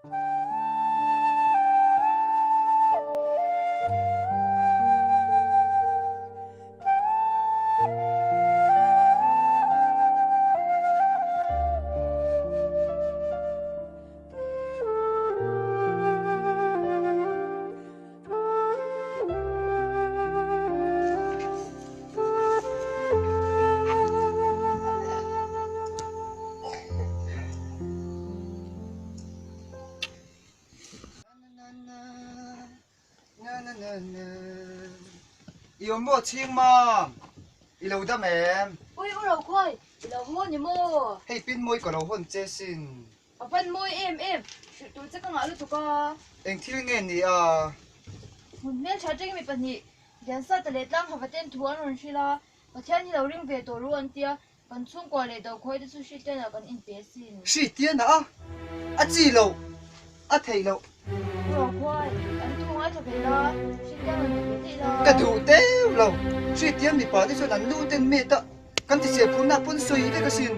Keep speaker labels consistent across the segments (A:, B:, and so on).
A: yêu mua chiêng mà yêu đam em
B: ôi ôi đầu khoai đầu hôn nhỉ mô
A: hay pin môi của đầu hôn chế xin
B: ở bên môi em tôi chắc có nói được tụi con
A: anh thiếu nghe nè à
B: mình nên chơi cái mình bận nhỉ giờ sao tại lệ tăng học tên thua rồi chứ là mà theo như đầu riêng về tổ luôn tia còn xung qua lệ đầu khoai thì suy tên là còn in bé xin
A: suy tiền à à gì lâu à thầy lâu
B: đầu khoai anh thua ai cho về đó suy tên là mình biết đó
A: cái thủ tế lâu suy tiền bị bỏ đi cho lần lưu tên mẹ ta căn thì sẽ phun nạp phun suy với cái xin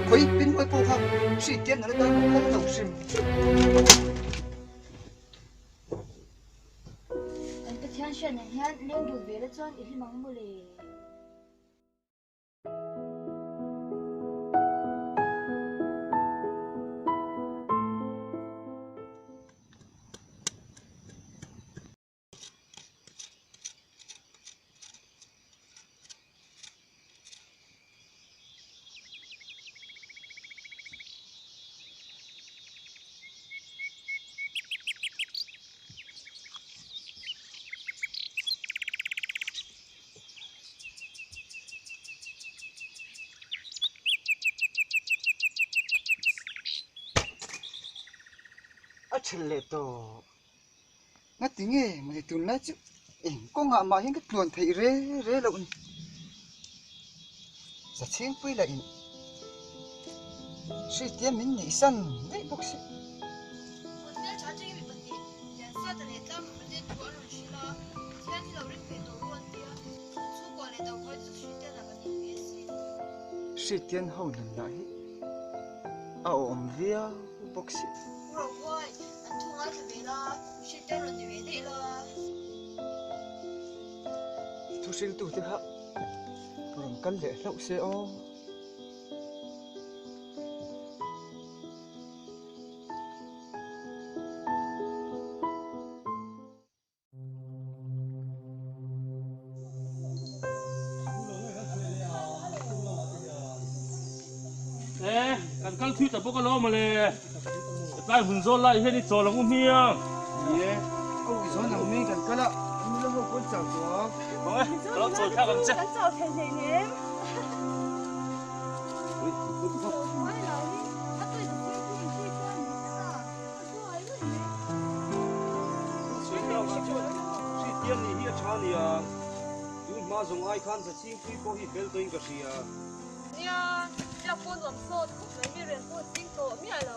A: khối pin môi phù hợp suy tiền nó đang không đầu xin
B: anh cái thiên sinh này hiện liên đuổi về là cho ít mong mua lệ
A: à chelle to ngắt tiếng nghe mà thì tụi nó chứ con ngạ mà những cái luồn thấy rê lộn giờ chiếng pui lại suy tiền mình nhảy sân đấy bốc xí
B: mình nên chơi cái mình bận nhỉ giờ sao tại lệ tăng học tên thua rồi chứ là theo như đầu riêng về tổ luôn tia còn xung qua lệ đầu khoai thì suy tên là còn in bé xin
A: suy tiền hậu lần lại à ôm vía bốc xí
B: đầu khoai anh thua ai cho về đó suy tên là về đây là
A: thu sinh tu thế hả rồi căn lệ lậu xe ô
C: kan thui ta boka lo male tai hun zo lai he ni cho lo mi ya
A: ye ô cái gió nào mình cần cái lạ mình nó không có chảo gió
C: oi lo cho ta kan che
B: chào thầy thầy nhé
C: si tian ni hi cha ni ya tu ma zong ai khan sa ching pui ko hi bel toin ka sia
D: 呀，要播种说，没别人播金多面了。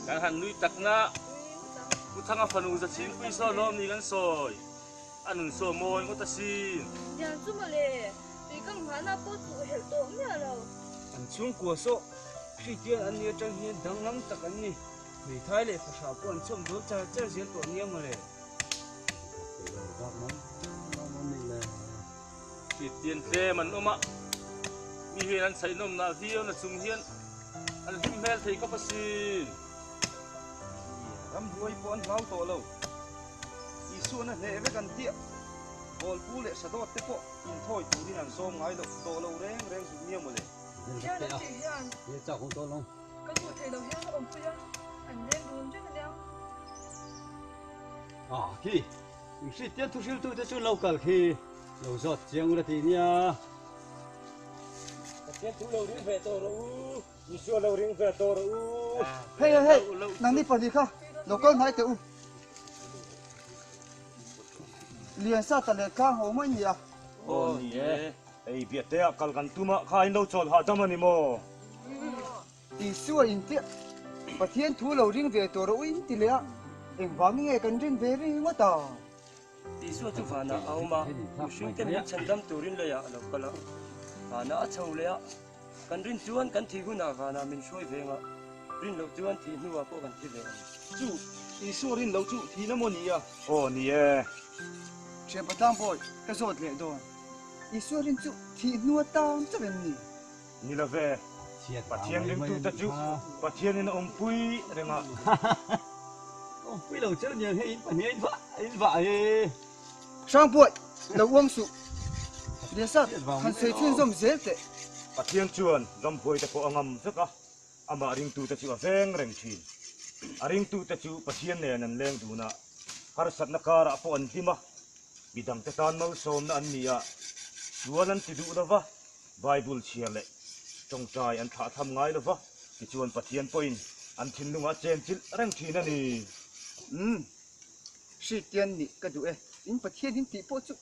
C: kan han nui tak na ku thanga phanu za ching pui so lom ni kan soi anun so moi ko ta sin
D: 呀，这么嘞，你干嘛那播主很多面了？
E: an chung ko so khi tian an nia chang hian dang lam tak an ni mi thai le phasa ko an chom do cha cha zel to niam ma le
C: si tian te man oma mi he an sai nom na hian na chung hian an him hel thei ka pasin
E: ram ruai pon lau to lo i su na le ve kan tia bol pu le sa do te po in thoi tu din an som ngai lo to lo reng reng su niam ma le
D: 这样的体验，
E: ye cha ko to lo
D: 跟我提到现在我不要，俺这不这个了。
E: à khi khi tian thu sil tu te chu lo kal khi lo zot chiang ra ti nia tian thu lo ring ve to ro i su lo ring ve to ro
A: hey nang đi đi kha đâu có nói tự liền sa ta lệ kha hồ mấy nhỉ
C: oh ye ei bia te kal kan tuma khai no chol ha tamani mo
A: thì xưa in tiệt và thiên thú lầu riêng về tổ rồi thì lẽ em vắng nghe cần riêng về riêng quá tao
E: ti su chu fa na au ma u shin te mi chan dam turin le ya lo kala fa na chau le ya
F: kan rin chuan kan thi gun avana min shoi venga rin lo chuan thi nuwa po kan thi ve
E: chu isu rin lo chu thi na mo ni ya
C: ô nì e
A: che patang boy ka zot le don isu rin chu thi nuwa tam cha ben ni
C: nì là về bà thiên lên tu ta chú bà thiên lên ông pui rồi mà
F: Quý đầu chơi nhiều hay in vạ
A: sang boy la uang su dia sa han sei chin zom zel te
C: bà thiên chuồn dòng pui ta có ngầm rất à ama ring tu ta chú veng reng chin ring tu ta chú bà thiên này nằm lên tu na har sat na kara po an hima bidang ta tan mau som na an nia chuan an ti du da va bible chia le trong trai an tha tham ngai da va ki chuan bà thiên point an thin lunga chen chil reng chin ani
A: shi tian ni ka du e in pathian in ti po chu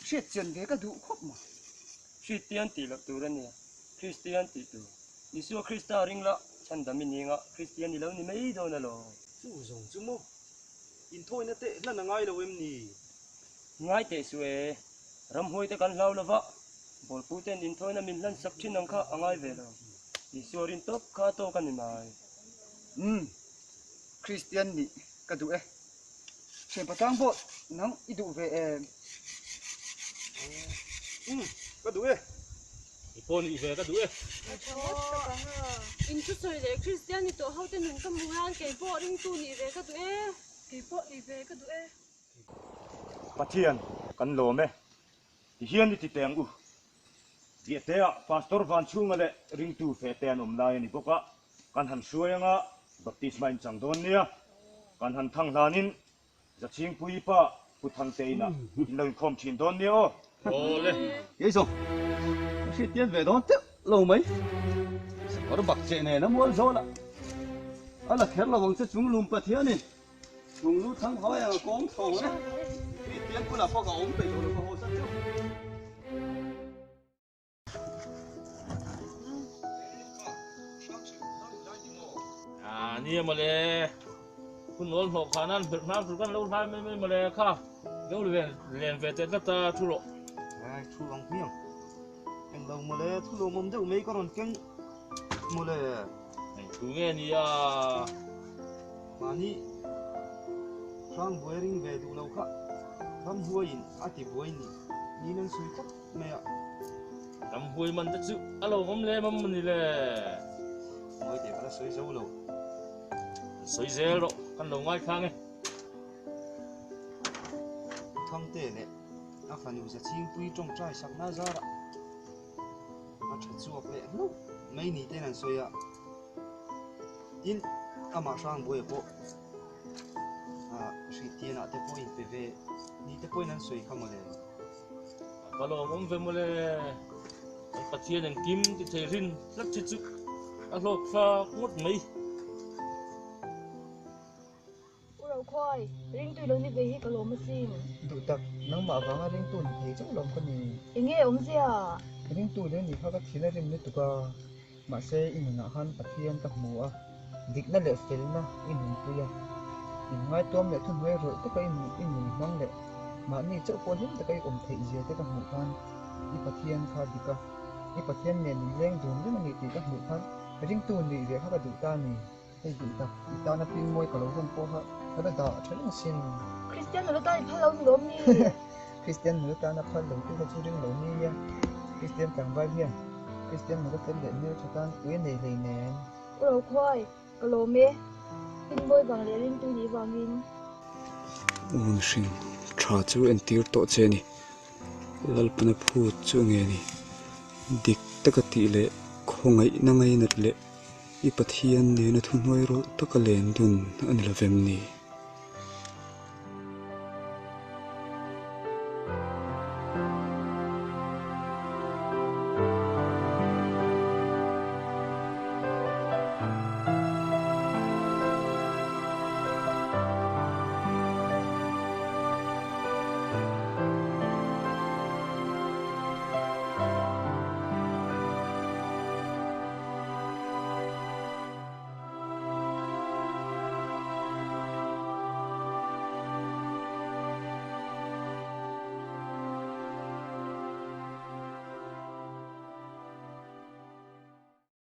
A: shi chen ge ka du khop ma
F: Christian ti lak tu ran Christian ti tu Isu Krista ring la chan da min nga Christian ni lo ni mai do na lo
E: chu zong chu mo in thôi na te na ngai lo em ni
F: ngai te suwe ram hoi te kan lau la va bol pu ten in thôi na min lan sak chin ang kha angai ve lo Isu rin top kha to kan ni mai
A: Christian ni ka du e che patang boy nang idu ve em
E: ka du e
C: ipon i về ka du e
D: in chút rồi để Christian thì tổ hậu tên mình cầm muhan cái bộ ring tu nhị về cái tụi cái bộ nhị về cái tụi
C: bà thiên kan lo me ti hian ti teng u dia te a pastor van chung ale ring tu fe ten lai ni boka kan han suaya baptisma in chang don nia kan han thang lanin za ching pui pa pu thang te na in lo khom chin don nia o ole
E: vậy rồi khi tiền về đó tiếp lâu mấy có nó bạc chạy này nó mua rồi là là khét là vòng sẽ chúng lùm bật thiên này chúng lú thắng hỏi là có thầu đấy khi tiền cũng là có cả ống bể rồi có hồ sơ trước
C: นี่มาเลยคุณโน้นหกขานั่นเป็นน้ำสุกันลูกท้ายไม่มาเลยค่ะเดี๋ยวเรียนเวทก็ตาทุโร
E: thu lòng miệng anh đầu mà lẽ thu lòng mồm đâu mấy con canh mà lẽ
C: กูเงี้ยนี่อ่ะ
E: mà ni sang buổi ring về đủ lâu khá ram buổi in ati buổi ni ni nên suy khóc mẹ
C: ทำหุยมันจะจุอะโลผมเลยมันนี่เลย
E: mới để nó suy dấu lâu
C: สวยเจ๋อหรอกกันลงง่ายข้างไง
E: thằng tệ này à phải nhiều giờ chiên quy trong trai sắp na ra đó mà thật chuộc lệ lúc mấy ní tên là suy à in à mà sang buổi bộ à suy tiền à thế bôi về về ní thế bôi nên suy không mà lệ
C: ก็ลงผมเป็นมาเลยปะเทียนอย่างกิมที่เทรินสักชิจุอะโลฟ้างดไหม
B: เราค่อยริงตุยเรานี่ไปให้กะโลมาซิน
A: du tak nang ma wanga ring tu ni he chang lom ko ni
B: ยังไงอมเสีย
A: ring tu de ni kha ka thina rim ni tu ka ma se in na han pathian ta mu a dik na le fel na in tu ya in ngai tom le thun we ro ta ka in mang le ma ni chau pon hin ta kai om thei je ta ka mu kan i pathian kha dika i pathian ne ni leng dun ni ni ti ka mu kan ring tu ni ve kha ka du ta ni hei du ta na pin moi ka lo zon po ha ka da thang sin
B: คริสเตียนเราได้พะเราล้มนี่
A: Christian nữa ta là phần đầu tiên là chú rừng đầu ni Christian càng vai hiền Christian nữa tên lệ như cho ta uyên này lầy nè
B: เราค่อยกะโลเมกินบอยบางเรียริงตุยดีบางวิน
G: un sing tha chu en tir to che ni lalpana phu chu nge ni dik takati le khongai na ngai nat le i pathian ne na thunoi ro takalen dun an lavem ni